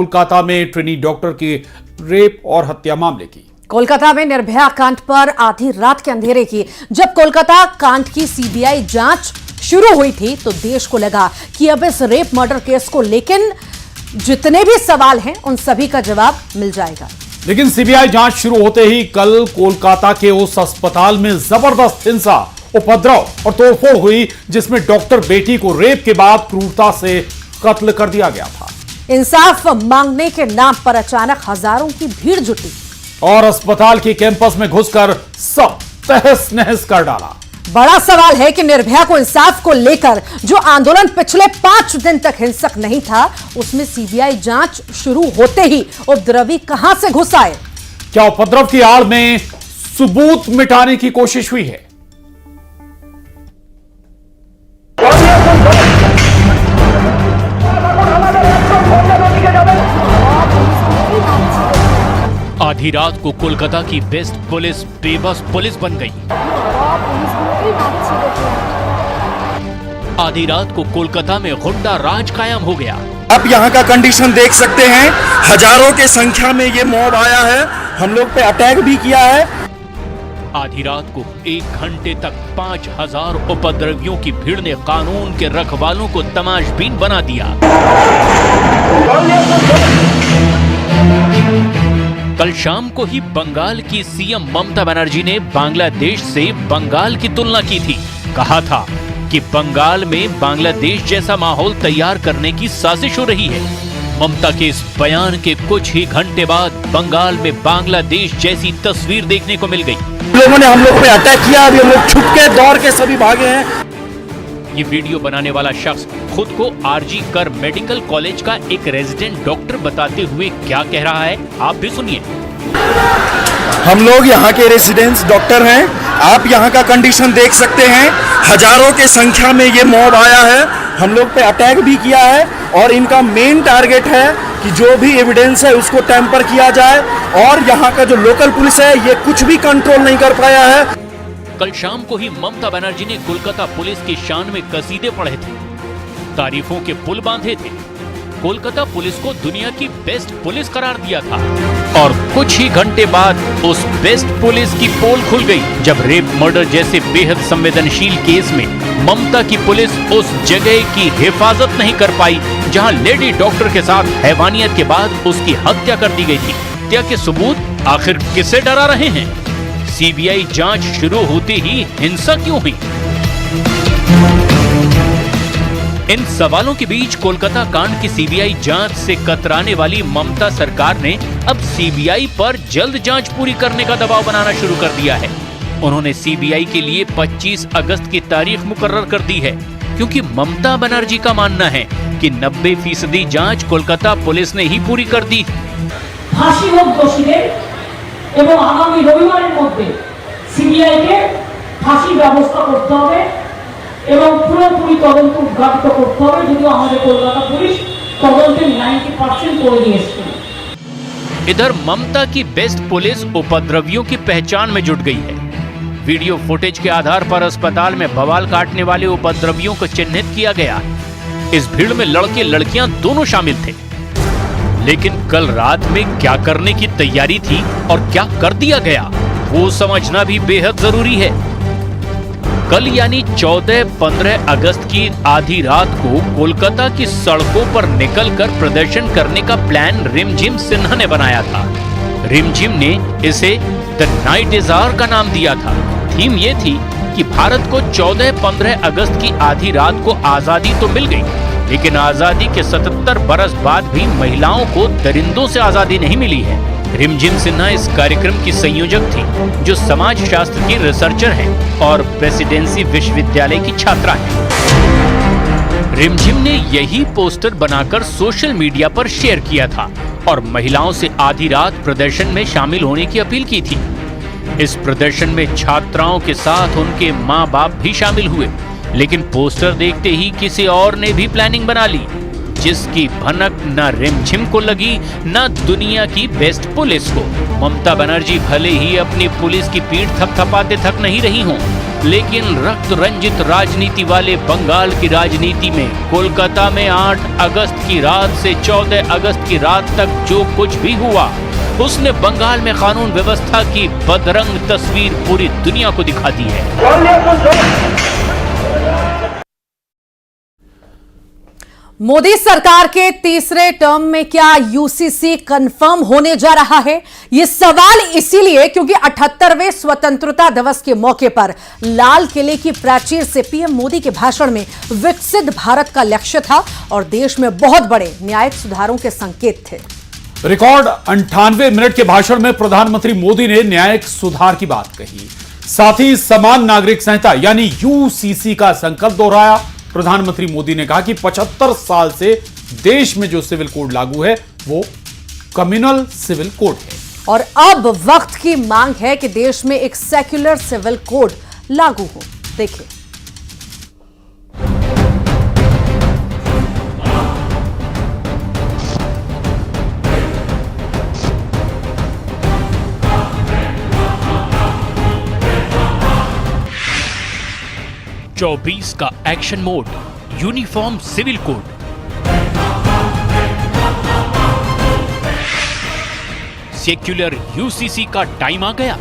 कोलकाता में trainee doctor की rape और हत्या मामले की। कोलकाता में निर्भया कांड पर आधी रात के अंधेरे की जब कोलकाता कांड की सीबीआई जांच शुरू हुई थी तो देश को लगा कि अब इस रेप मर्डर केस को लेकिन जितने भी सवाल हैं उन सभी का जवाब मिल जाएगा। लेकिन सीबीआई जांच शुरू होते ही कल कोलकाता के उस अस्पताल में जबरदस्त हिंसा, उपद्रव और तोड़फोड़ हुई जिसमें डॉक्टर बेटी को रेप के बाद क्रूरता से कत्ल कर दिया गया था। इंसाफ मांगने के नाम पर अचानक हजारों की भीड़ जुटी और अस्पताल के कैंपस में घुसकर सब तहस नहस कर डाला। बड़ा सवाल है कि निर्भया को इंसाफ को लेकर जो आंदोलन पिछले 5 दिन तक हिंसक नहीं था, उसमें सीबीआई जांच शुरू होते ही उपद्रवी कहां से घुस आए? क्या उपद्रव की आड़ में सबूत मिटाने की कोशिश हुई है? आधी रात को कोलकाता की बेस्ट पुलिस बेबस पुलिस बन गई। आधी रात को कोलकाता में गुंडा राज कायम हो गया। आप यहाँ का कंडीशन देख सकते हैं, हजारों के संख्या में ये मॉब आया है, हम लोग पे अटैक भी किया है। आधी रात को 1 घंटे तक 5000 उपद्रवियों की भीड़ ने कानून के रखवालों को तमाशबीन बना दिया। कल शाम को ही बंगाल की सीएम ममता बनर्जी ने बांग्लादेश से बंगाल की तुलना की थी। कहा था कि बंगाल में बांग्लादेश जैसा माहौल तैयार करने की साजिश हो रही है। ममता के इस बयान के कुछ ही घंटे बाद बंगाल में बांग्लादेश जैसी तस्वीर देखने को मिल गई। लोगों ने हम लोग पे अटैक किया, अभी हम लोग छुप के दौड़ के सभी भागे हैं। ये वीडियो बनाने वाला शख्स खुद को आरजी कर मेडिकल कॉलेज का एक रेजिडेंट डॉक्टर बताते हुए क्या कह रहा है, आप भी सुनिए। हम लोग यहाँ के रेजिडेंट्स डॉक्टर हैं, आप यहाँ का कंडीशन देख सकते हैं, हजारों के संख्या में ये मॉब आया है, हम लोग पे अटैक भी किया है और इनका मेन टारगेट है कि जो भी एविडेंस है उसको टेम्पर किया जाए और यहाँ का जो लोकल पुलिस है ये कुछ भी कंट्रोल नहीं कर पाया है। कल शाम को ही ममता बनर्जी ने कोलकाता पुलिस की शान में कसीदे पढ़े थे, तारीफों के पुल बांधे थे, कोलकाता पुलिस को दुनिया की बेस्ट पुलिस करार दिया था। और कुछ ही घंटे बाद उस बेस्ट पुलिस की पोल खुल गई जब रेप मर्डर जैसे बेहद संवेदनशील केस में ममता की पुलिस उस जगह की हिफाजत नहीं कर पाई जहां लेडी डॉक्टर के साथ हैवानियत के बाद उसकी हत्या कर दी गई थी। हत्या के सबूत आखिर किसे डरा रहे हैं? सीबीआई जांच शुरू होते ही हिंसा क्यों हुई? इन सवालों के बीच कोलकाता कांड की सीबीआई जांच से कतराने वाली ममता सरकार ने अब सीबीआई पर जल्द जांच पूरी करने का दबाव बनाना शुरू कर दिया है। उन्होंने सीबीआई के लिए 25 अगस्त की तारीख मुकर्रर कर दी है क्योंकि ममता बनर्जी का मानना है कि 90% जांच कोलकाता पुलिस ने ही पूरी कर दी। फांसी होक दोषीদের এবং আগামী রবিবারের মধ্যে সিবিআইকে ফাঁসি ব্যবস্থা করতে হবে এবং পুরোপুরি তদন্ত উদ্ঘাটিত করতে হবে, যদিও আমাদের কলকাতা পুলিশ তদন্তের 90% করে দিয়েছে। इधर ममता की बेस्ट पुलिस उपद्रवियों की पहचान में जुट गई है। वीडियो फुटेज के आधार पर अस्पताल में बवाल काटने वाले उपद्रवियों को चिन्हित किया गया। इस भीड़ में लड़के लड़कियां दोनों शामिल थे। लेकिन कल रात में क्या करने की तैयारी थी और क्या कर दिया गया वो समझना भी बेहद जरूरी है। कल यानी 14-15 अगस्त की आधी रात को कोलकाता की सड़कों पर निकलकर प्रदर्शन करने का प्लान रिमझिम सिन्हा ने बनाया था। रिमझिम ने इसे द नाइट इज आवर का नाम दिया था। थीम ये थी कि भारत को 14-15 अगस्त की आधी रात को आजादी तो मिल गई, लेकिन आजादी के 77 बरस बाद भी महिलाओं को दरिंदों से आजादी नहीं मिली है। रिमझिम सिन्हा इस कार्यक्रम की संयोजक थी, जो समाज शास्त्र की रिसर्चर हैं और प्रेसिडेंसी विश्वविद्यालय की छात्रा हैं। रिमझिम ने यही पोस्टर बनाकर सोशल मीडिया पर शेयर किया था और महिलाओं से आधी रात प्रदर्शन में शामिल होने की अपील की थी। इस प्रदर्शन में छात्राओं के साथ उनके माँ बाप भी शामिल हुए, लेकिन पोस्टर देखते ही किसी और ने भी प्लानिंग बना ली। जिसकी भनक न रिमझिम को लगी न दुनिया की बेस्ट पुलिस को। ममता बनर्जी भले ही अपनी पुलिस की पीठ थपथपाते थक नहीं रही हों, लेकिन रक्त रंजित राजनीति वाले बंगाल की राजनीति में कोलकाता में 8 अगस्त की रात से 14 अगस्त की रात तक जो कुछ भी हुआ, उसने बंगाल में कानून व्यवस्था की बदरंग तस्वीर पूरी दुनिया को दिखा दी है। मोदी सरकार के तीसरे टर्म में क्या यूसीसी कंफर्म होने जा रहा है? यह सवाल इसीलिए क्योंकि 78वें स्वतंत्रता दिवस के मौके पर लाल किले की प्राचीर से पीएम मोदी के भाषण में विकसित भारत का लक्ष्य था और देश में बहुत बड़े न्यायिक सुधारों के संकेत थे। रिकॉर्ड 98 मिनट के भाषण में प्रधानमंत्री मोदी ने न्यायिक सुधार की बात कही, साथ ही समान नागरिक संहिता यानी यूसीसी का संकल्प दोहराया। प्रधानमंत्री मोदी ने कहा कि 75 साल से देश में जो सिविल कोड लागू है वो कम्युनल सिविल कोड है और अब वक्त की मांग है कि देश में एक सेक्युलर सिविल कोड लागू हो। देखिए, चौबीस का action mode, uniform civil code. Secular UCC का टाइम आ गया।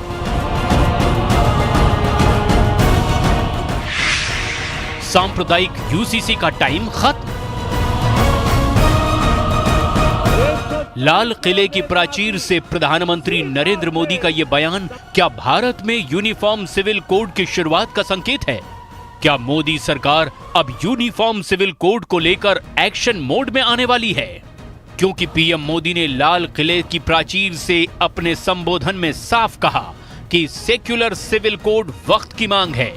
सांप्रदायिक यूसीसी का टाइम खत्म। लाल किले की प्राचीर से प्रधानमंत्री नरेंद्र मोदी का यह बयान क्या भारत में यूनिफॉर्म सिविल कोड की शुरुआत का संकेत है? क्या मोदी सरकार अब यूनिफॉर्म सिविल कोड को लेकर एक्शन मोड में आने वाली है? क्योंकि पीएम मोदी ने लाल किले की प्राचीर से अपने संबोधन में साफ कहा कि सेक्युलर सिविल कोड वक्त की मांग है।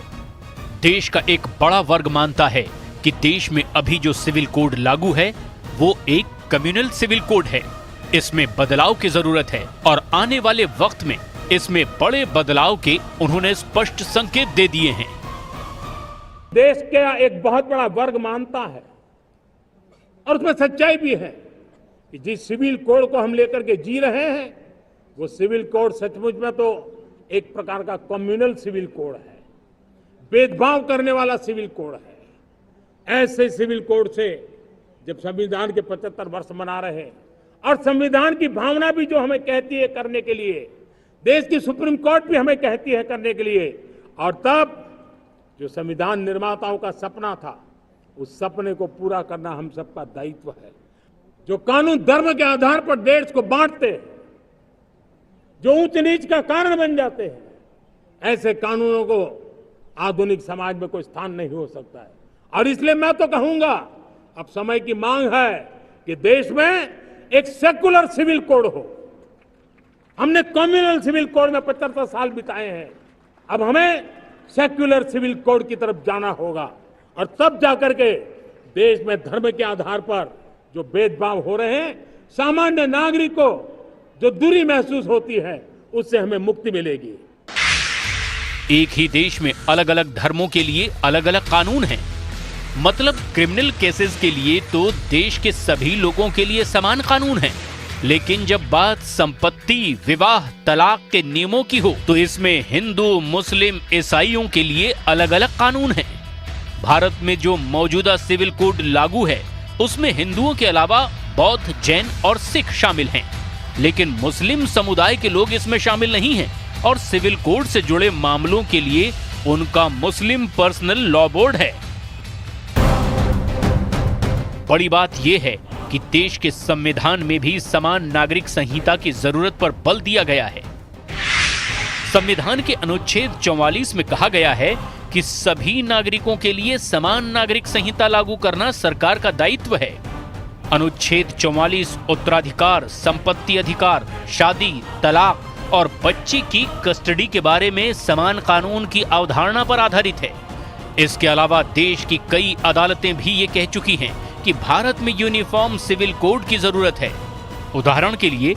देश का एक बड़ा वर्ग मानता है कि देश में अभी जो सिविल कोड लागू है वो एक कम्युनल सिविल कोड है। इसमें बदलाव की जरूरत है और आने वाले वक्त में इसमें बड़े बदलाव के उन्होंने स्पष्ट संकेत दे दिए हैं। देश का एक बहुत बड़ा वर्ग मानता है और उसमें सच्चाई भी है कि जिस सिविल कोड को हम लेकर के जी रहे हैं वो सिविल कोड सचमुच में तो एक प्रकार का कम्युनल सिविल कोड है, भेदभाव करने वाला सिविल कोड है। ऐसे सिविल कोड से जब संविधान के 75 वर्ष मना रहे हैं और संविधान की भावना भी जो हमें कहती है करने के लिए, देश की सुप्रीम कोर्ट भी हमें कहती है करने के लिए, और तब जो संविधान निर्माताओं का सपना था उस सपने को पूरा करना हम सबका दायित्व है। जो कानून धर्म के आधार पर देश को बांटते हैं, जो ऊंच नीच का कारण बन जाते हैं, ऐसे कानूनों को आधुनिक समाज में कोई स्थान नहीं हो सकता है। और इसलिए मैं तो कहूंगा अब समय की मांग है कि देश में एक सेकुलर सिविल कोड हो। हमने कम्युनल सिविल कोड में 75 साल बिताए हैं, अब हमें सेक्युलर सिविल कोड की तरफ जाना होगा और तब जाकर के देश में धर्म के आधार पर जो भेदभाव हो रहे हैं, सामान्य नागरिक को जो दूरी महसूस होती है उससे हमें मुक्ति मिलेगी। एक ही देश में अलग अलग धर्मों के लिए अलग अलग कानून हैं। मतलब क्रिमिनल केसेस के लिए तो देश के सभी लोगों के लिए समान कानून हैं, लेकिन जब बात संपत्ति, विवाह, तलाक के नियमों की हो तो इसमें हिंदू, मुस्लिम, ईसाइयों के लिए अलग अलग कानून हैं। भारत में जो मौजूदा सिविल कोड लागू है उसमें हिंदुओं के अलावा बौद्ध, जैन और सिख शामिल हैं, लेकिन मुस्लिम समुदाय के लोग इसमें शामिल नहीं हैं और सिविल कोड से जुड़े मामलों के लिए उनका मुस्लिम पर्सनल लॉ बोर्ड है। बड़ी बात यह है कि देश के संविधान में भी समान नागरिक संहिता की जरूरत पर बल दिया गया है। संविधान के अनुच्छेद 44 में कहा गया है कि सभी नागरिकों के लिए समान नागरिक संहिता लागू करना सरकार का दायित्व है। अनुच्छेद 44 उत्तराधिकार, संपत्ति अधिकार, शादी, तलाक और बच्चे की कस्टडी के बारे में समान कानून की अवधारणा पर आधारित है। इसके अलावा देश की कई अदालतें भी ये कह चुकी हैं कि भारत में यूनिफॉर्म सिविल कोड की जरूरत है। उदाहरण के लिए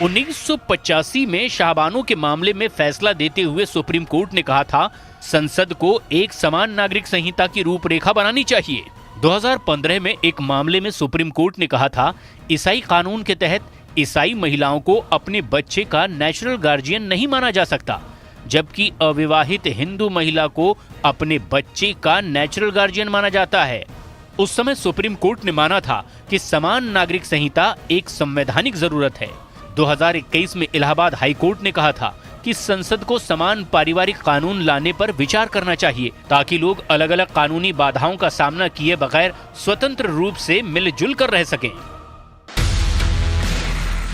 1985 में शाहबानों के मामले में फैसला देते हुए सुप्रीम कोर्ट ने कहा था संसद को एक समान नागरिक संहिता की रूपरेखा बनानी चाहिए। 2015 में एक मामले में सुप्रीम कोर्ट ने कहा था, ईसाई कानून के तहत ईसाई महिलाओं को अपने बच्चे का नेचुरल गार्जियन नहीं माना जा सकता, जबकि अविवाहित हिंदू महिला को अपने बच्चे का नेचुरल गार्जियन माना जाता है। उस समय सुप्रीम कोर्ट ने माना था कि समान नागरिक संहिता एक संवैधानिक जरूरत है। 2021 में इलाहाबाद हाई कोर्ट ने कहा था कि संसद को समान पारिवारिक कानून लाने पर विचार करना चाहिए, ताकि लोग अलग अलग कानूनी बाधाओं का सामना किए बगैर स्वतंत्र रूप से मिलजुल कर रह सकें।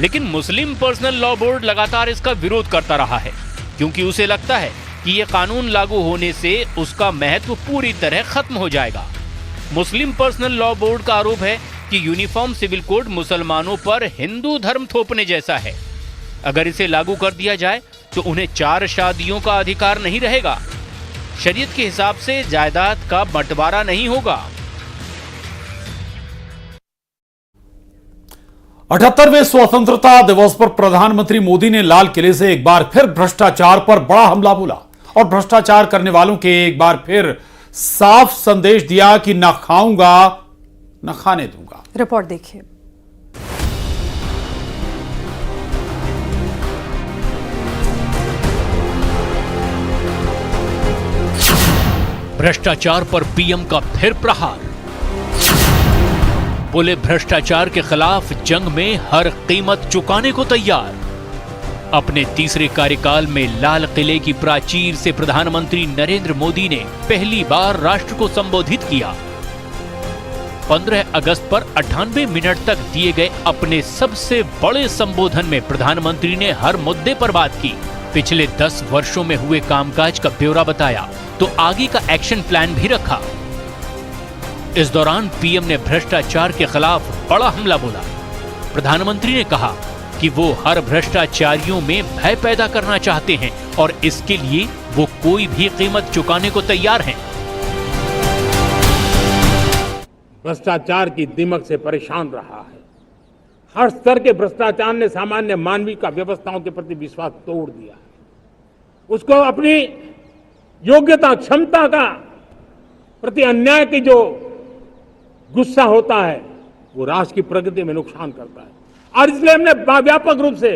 लेकिन मुस्लिम पर्सनल लॉ बोर्ड लगातार इसका विरोध करता रहा है, क्योंकि उसे लगता है कि यह कानून लागू होने से उसका महत्व पूरी तरह खत्म हो जाएगा। मुस्लिम पर्सनल लॉ बोर्ड का आरोप है कि यूनिफॉर्म सिविल कोड मुसलमानों पर हिंदू धर्म थोपने जैसा है। अगर इसे लागू कर दिया जाए तो उन्हें 4 शादियों का अधिकार नहीं रहेगा। शरीयत के हिसाब से जायदाद का बंटवारा नहीं होगा। 78वें स्वतंत्रता दिवस पर प्रधानमंत्री मोदी ने लाल किले से एक बार फिर भ्रष्टाचार पर बड़ा हमला बोला और भ्रष्टाचार करने वालों के एक बार फिर साफ संदेश दिया कि न खाऊंगा न खाने दूंगा। रिपोर्ट देखिए। भ्रष्टाचार पर पीएम का फिर प्रहार। बोले, भ्रष्टाचार के खिलाफ जंग में हर कीमत चुकाने को तैयार। अपने तीसरे कार्यकाल में लाल किले की प्राचीर से प्रधानमंत्री नरेंद्र मोदी ने पहली बार राष्ट्र को संबोधित किया। 15 अगस्त पर 98 मिनट तक दिए गए अपने सबसे बड़े संबोधन में प्रधानमंत्री ने हर मुद्दे पर बात की। पिछले 10 वर्षों में हुए कामकाज का ब्यौरा बताया तो आगे का एक्शन प्लान भी रखा। इस दौरान पीएम ने भ्रष्टाचार के खिलाफ बड़ा हमला बोला। प्रधानमंत्री ने कहा कि वो हर भ्रष्टाचारियों में भय पैदा करना चाहते हैं और इसके लिए वो कोई भी कीमत चुकाने को तैयार हैं। भ्रष्टाचार की दिमक से परेशान रहा है। हर स्तर के भ्रष्टाचार ने सामान्य मानवीय का व्यवस्थाओं के प्रति विश्वास तोड़ दिया है। उसको अपनी योग्यता क्षमता का प्रति अन्याय की जो गुस्सा होता है वो राष्ट्र की प्रगति में नुकसान करता है। और इसलिए हमने व्यापक रूप से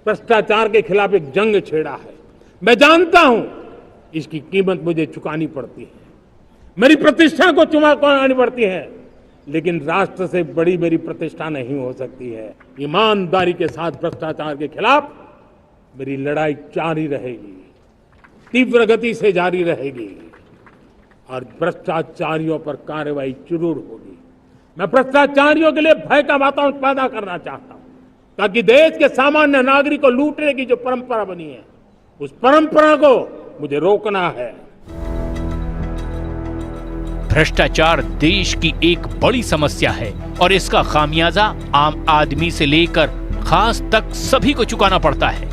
भ्रष्टाचार के खिलाफ एक जंग छेड़ा है। मैं जानता हूं इसकी कीमत मुझे चुकानी पड़ती है, मेरी प्रतिष्ठा को चुकानी पड़ती है, लेकिन राष्ट्र से बड़ी मेरी प्रतिष्ठा नहीं हो सकती है। ईमानदारी के साथ भ्रष्टाचार के खिलाफ मेरी लड़ाई जारी रहेगी, तीव्र गति से जारी रहेगी और भ्रष्टाचारियों पर कार्रवाई जरूर होगी। मैं भ्रष्टाचारियों के लिए भय का वातावरण पैदा करना चाहता हूं, ताकि देश के सामान्य नागरिक को लूटने की जो परंपरा बनी है उस परंपरा को मुझे रोकना है। भ्रष्टाचार देश की एक बड़ी समस्या है और इसका खामियाजा आम आदमी से लेकर खास तक सभी को चुकाना पड़ता है।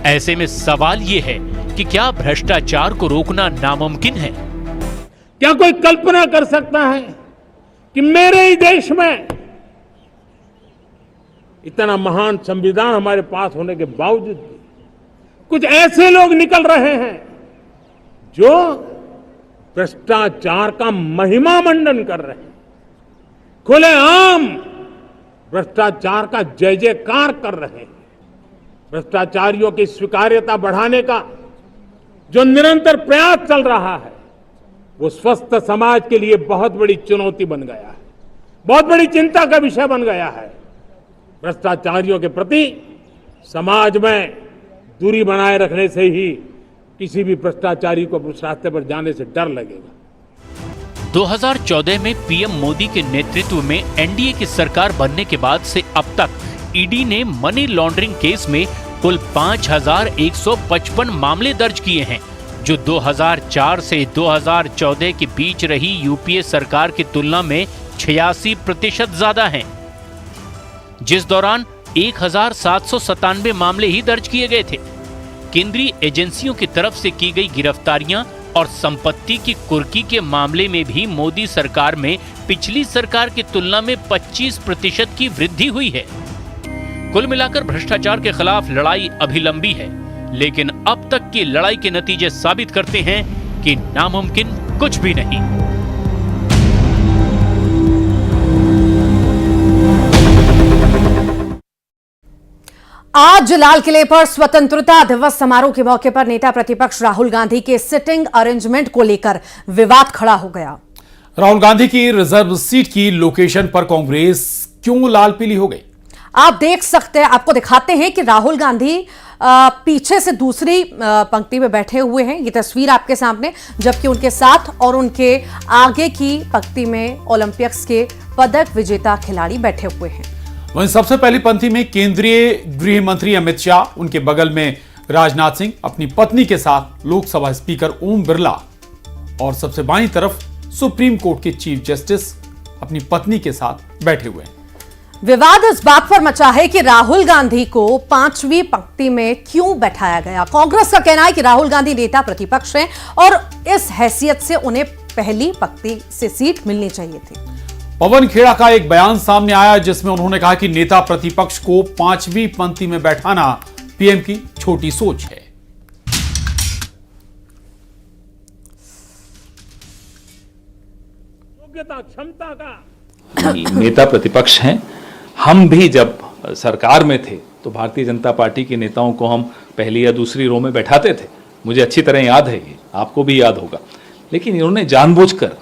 ऐसे में सवाल ये है कि क्या भ्रष्टाचार को रोकना नामुमकिन है? क्या कोई कल्पना कर सकता है कि मेरे ही देश में इतना महान संविधान हमारे पास होने के बावजूद भी कुछ ऐसे लोग निकल रहे हैं जो भ्रष्टाचार का महिमा मंडन कर रहे हैं, खुलेआम भ्रष्टाचार का जय जयकार कर रहे हैं। भ्रष्टाचारियों की स्वीकार्यता बढ़ाने का जो निरंतर प्रयास चल रहा है वो स्वस्थ समाज के लिए बहुत बड़ी चुनौती बन गया है, बहुत बड़ी चिंता का विषय बन गया है। भ्रष्टाचारियों के प्रति समाज में दूरी बनाए रखने से ही किसी भी भ्रष्टाचारी को उस रास्ते पर जाने से डर लगेगा। 2014 में पीएम मोदी के नेतृत्व में एनडीए की सरकार बनने के बाद से अब तक ईडी ने मनी लॉन्ड्रिंग केस में कुल 5,155 मामले दर्ज किए हैं, जो 2004 से 2014 के बीच रही यूपीए सरकार की तुलना में 86% ज्यादा हैं, जिस दौरान 1,797 मामले ही दर्ज किए गए थे। केंद्रीय एजेंसियों की तरफ से की गई गिरफ्तारियां और संपत्ति की कुर्की के मामले में भी मोदी सरकार में पिछली सरकार की तुलना में 25% की वृद्धि हुई है। कुल मिलाकर भ्रष्टाचार के खिलाफ लड़ाई अभी लंबी है, लेकिन अब तक की लड़ाई के नतीजे साबित करते हैं कि नामुमकिन कुछ भी नहीं। आज लाल किले पर स्वतंत्रता दिवस समारोह के मौके पर नेता प्रतिपक्ष राहुल गांधी के सिटिंग अरेंजमेंट को लेकर विवाद खड़ा हो गया। राहुल गांधी की रिजर्व सीट की लोकेशन पर कांग्रेस क्यों लाल पीली हो गई? आप देख सकते हैं, आपको दिखाते हैं कि राहुल गांधी पीछे से दूसरी पंक्ति में बैठे हुए हैं। ये तस्वीर आपके सामने, जबकि उनके साथ और उनके आगे की पंक्ति में ओलंपिक्स के पदक विजेता खिलाड़ी बैठे हुए हैं। वहीं सबसे पहली पंक्ति में केंद्रीय गृह मंत्री अमित शाह, उनके बगल में राजनाथ सिंह अपनी पत्नी के साथ लोकसभा स्पीकर ओम बिरला और सबसे बाईं तरफ सुप्रीम कोर्ट के चीफ जस्टिस अपनी पत्नी के साथ बैठे हुए हैं। विवाद इस बात पर मचा है कि राहुल गांधी को 5वीं पंक्ति में क्यों बैठाया गया। कांग्रेस का कहना है कि राहुल गांधी नेता प्रतिपक्ष हैं और इस हैसियत से उन्हें पहली पंक्ति से सीट मिलनी चाहिए थी। पवन खेड़ा का एक बयान सामने आया जिसमें उन्होंने कहा कि नेता प्रतिपक्ष को 5वीं पंक्ति में बैठाना पीएम की छोटी सोच है। योग्यता क्षमता का नेता प्रतिपक्ष हैं। हम भी जब सरकार में थे तो भारतीय जनता पार्टी के नेताओं को हम पहली या दूसरी रो में बैठाते थे। मुझे अच्छी तरह याद है, ये आपको भी याद होगा। लेकिन इन्होंने जानबूझकर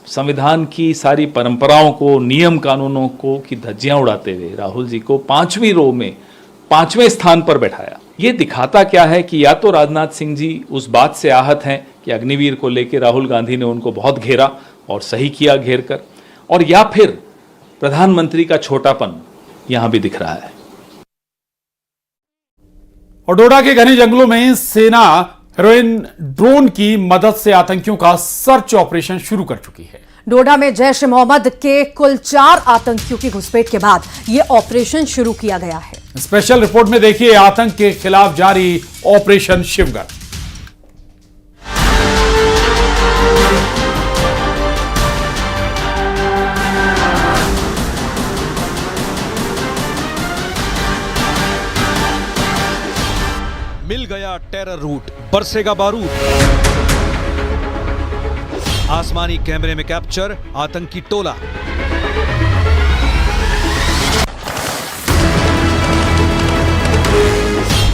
संविधान की सारी परंपराओं को, नियम कानूनों को की धज्जियां उड़ाते हुए राहुल जी को 5वीं रो में 5वें स्थान पर बैठाया। ये दिखाता क्या है कि या तो राजनाथ सिंह जी उस बात से आहत हैं कि अग्निवीर को लेकर राहुल गांधी ने उनको बहुत घेरा और सही किया घेर कर, और या फिर प्रधानमंत्री का छोटापन यहां भी दिख रहा है। और डोडा के घने जंगलों में सेना हेरोइन ड्रोन की मदद से आतंकियों का सर्च ऑपरेशन शुरू कर चुकी है। डोडा में जैश ए मोहम्मद के कुल 4 आतंकियों की घुसपैठ के बाद यह ऑपरेशन शुरू किया गया है। स्पेशल रिपोर्ट में देखिए आतंक के खिलाफ जारी ऑपरेशन शिवगढ़। मिल गया टेरर रूट, बरसेगा बारूद। आसमानी कैमरे में कैप्चर आतंकी टोला।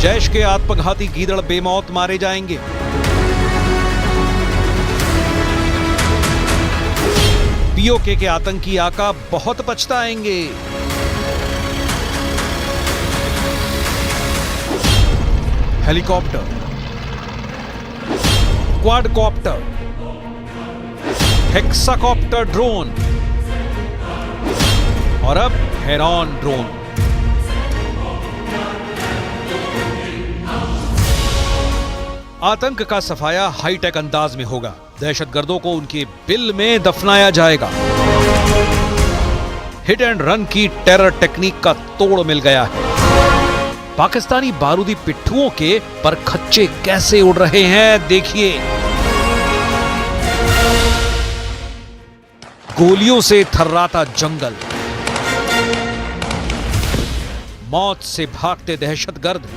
जैश के आत्मघाती गीदड़ बेमौत मारे जाएंगे। पीओके के आतंकी आका बहुत पछताएंगे। हेलीकॉप्टर, क्वाडकॉप्टर, हेक्साकॉप्टर ड्रोन और अब हेरॉन ड्रोन। आतंक का सफाया हाईटेक अंदाज में होगा। दहशतगर्दों को उनके बिल में दफनाया जाएगा। हिट एंड रन की टेरर टेक्निक का तोड़ मिल गया है। पाकिस्तानी बारूदी पिट्ठुओं के परखच्चे कैसे उड़ रहे हैं, देखिए। गोलियों से थर्राता जंगल, मौत से भागते दहशतगर्द,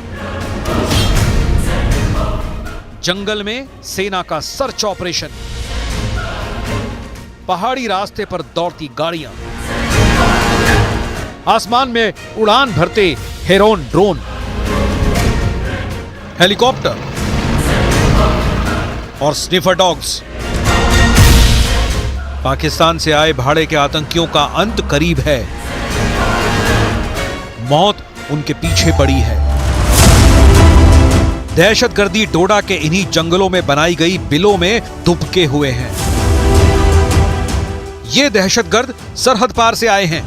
जंगल में सेना का सर्च ऑपरेशन, पहाड़ी रास्ते पर दौड़ती गाड़ियां, आसमान में उड़ान भरते हेरॉन ड्रोन, हेलीकॉप्टर और स्निफर डॉग्स। पाकिस्तान से आए भाड़े के आतंकियों का अंत करीब है। मौत उनके पीछे पड़ी है। दहशतगर्दी डोडा के इन्हीं जंगलों में बनाई गई बिलों में दुबके हुए हैं। ये दहशतगर्द सरहद पार से आए हैं।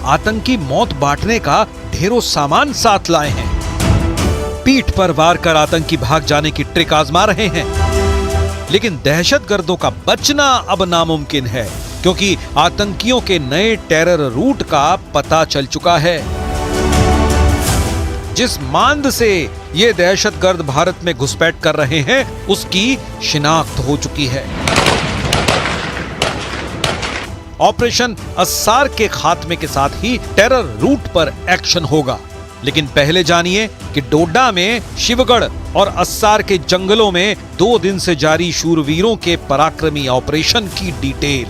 आतंकी मौत बांटने का ढेरों सामान साथ लाए हैं। पीठ पर वार कर आतंकी भाग जाने की ट्रिक आजमा रहे हैं। लेकिन दहशतगर्दों का बचना अब नामुमकिन है, क्योंकि आतंकियों के नए टेरर रूट का पता चल चुका है। जिस मांद से ये दहशतगर्द भारत में घुसपैठ कर रहे हैं, उसकी शिनाख्त हो चुकी है। ऑपरेशन अस्सार के खात्मे के साथ ही टेरर रूट पर एक्शन होगा। लेकिन पहले जानिए कि डोडा में शिवगढ़ और अस्सार के जंगलों में 2 दिन से जारी शूरवीरों के पराक्रमी ऑपरेशन की डिटेल।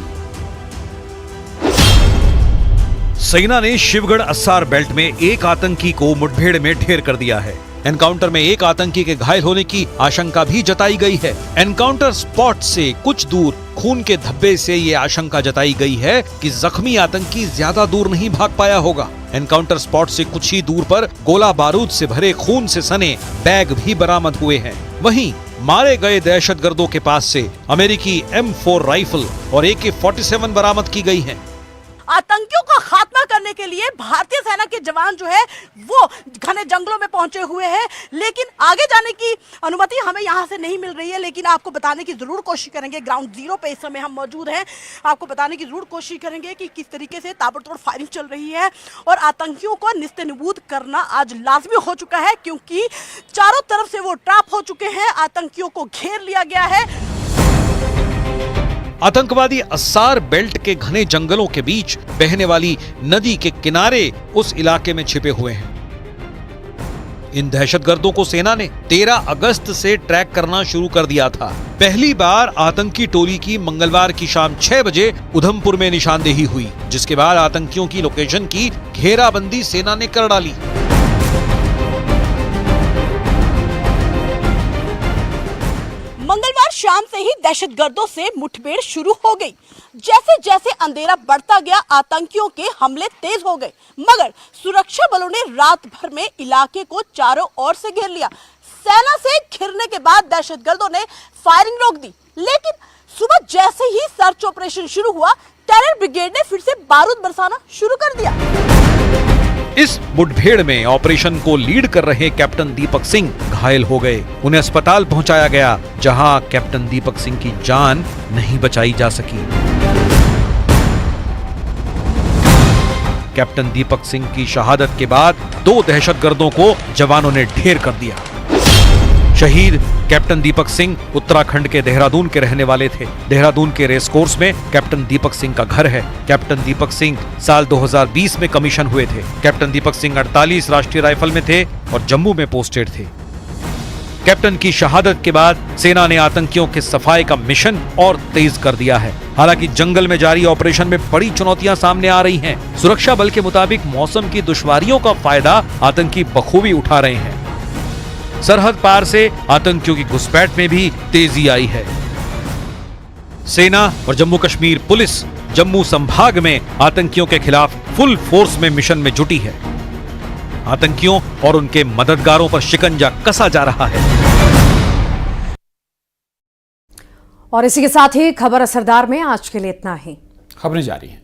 सेना ने शिवगढ़ अस्सार बेल्ट में एक आतंकी को मुठभेड़ में ढेर कर दिया है। एनकाउंटर में एक आतंकी के घायल होने की आशंका भी जताई गई है। एनकाउंटर स्पॉट से कुछ दूर खून के धब्बे से ये आशंका जताई गई है कि जख्मी आतंकी ज्यादा दूर नहीं भाग पाया होगा। एनकाउंटर स्पॉट से कुछ ही दूर पर गोला बारूद से भरे खून से सने बैग भी बरामद हुए हैं। वहीं मारे गए दहशतगर्दों के पास से अमेरिकी M4 राइफल और AK-47 बरामद की गई हैं। आतंकियों का खात्मा करने के लिए भारतीय सेना के जवान जो है वो घने जंगलों में पहुंचे हुए हैं, लेकिन आगे जाने की अनुमति हमें यहां से नहीं मिल रही है। लेकिन आपको बताने की जरूर कोशिश करेंगे, ग्राउंड जीरो पे इस समय हम मौजूद हैं, आपको बताने की जरूर कोशिश करेंगे कि किस तरीके से ताबड़तोड़ फायरिंग चल रही है और आतंकियों को निस्तेनाबूद करना आज लाजमी हो चुका है, क्योंकि चारों तरफ से वो ट्रैप हो चुके हैं, आतंकियों को घेर लिया गया है। आतंकवादी अस्सार बेल्ट के घने जंगलों के बीच बहने वाली नदी के किनारे उस इलाके में छिपे हुए हैं। इन दहशतगर्दों को सेना ने 13 अगस्त से ट्रैक करना शुरू कर दिया था। पहली बार आतंकी टोली की मंगलवार की शाम 6 बजे उधमपुर में निशानदेही हुई, जिसके बाद आतंकियों की लोकेशन की घेराबंदी सेना ने कर डाली। मंगलवार शाम से ही दहशतगर्दों से मुठभेड़ शुरू हो गई। जैसे जैसे अंधेरा बढ़ता गया, आतंकियों के हमले तेज हो गए, मगर सुरक्षा बलों ने रात भर में इलाके को चारों ओर से घेर लिया। सेना से घिरने के बाद दहशतगर्दों ने फायरिंग रोक दी, लेकिन सुबह जैसे ही सर्च ऑपरेशन शुरू हुआ, टेरर ब्रिगेड ने फिर से बारूद बरसाना शुरू कर दिया। इस मुठभेड़ में ऑपरेशन को लीड कर रहे कैप्टन दीपक सिंह घायल हो गए। उन्हें अस्पताल पहुंचाया गया, जहां कैप्टन दीपक सिंह की जान नहीं बचाई जा सकी। कैप्टन दीपक सिंह की शहादत के बाद 2 दहशतगर्दों को जवानों ने ढेर कर दिया। शहीद कैप्टन दीपक सिंह उत्तराखंड के देहरादून के रहने वाले थे। देहरादून के रेस कोर्स में कैप्टन दीपक सिंह का घर है। कैप्टन दीपक सिंह साल 2020 में कमीशन हुए थे। कैप्टन दीपक सिंह 48 राष्ट्रीय राइफल में थे और जम्मू में पोस्टेड थे। कैप्टन की शहादत के बाद सेना ने आतंकियों के सफाई का मिशन और तेज कर दिया है। हालांकि जंगल में जारी ऑपरेशन में बड़ी चुनौतियां सामने आ रही हैं। सुरक्षा बल के मुताबिक मौसम की दुश्वारियों का फायदा आतंकी बखूबी उठा रहे हैं। सरहद पार से आतंकियों की घुसपैठ में भी तेजी आई है। सेना और जम्मू कश्मीर पुलिस जम्मू संभाग में आतंकियों के खिलाफ फुल फोर्स में मिशन में जुटी है। आतंकियों और उनके मददगारों पर शिकंजा कसा जा रहा है। और इसी के साथ ही खबर असरदार में आज के लिए इतना ही। खबरें जारी हैं।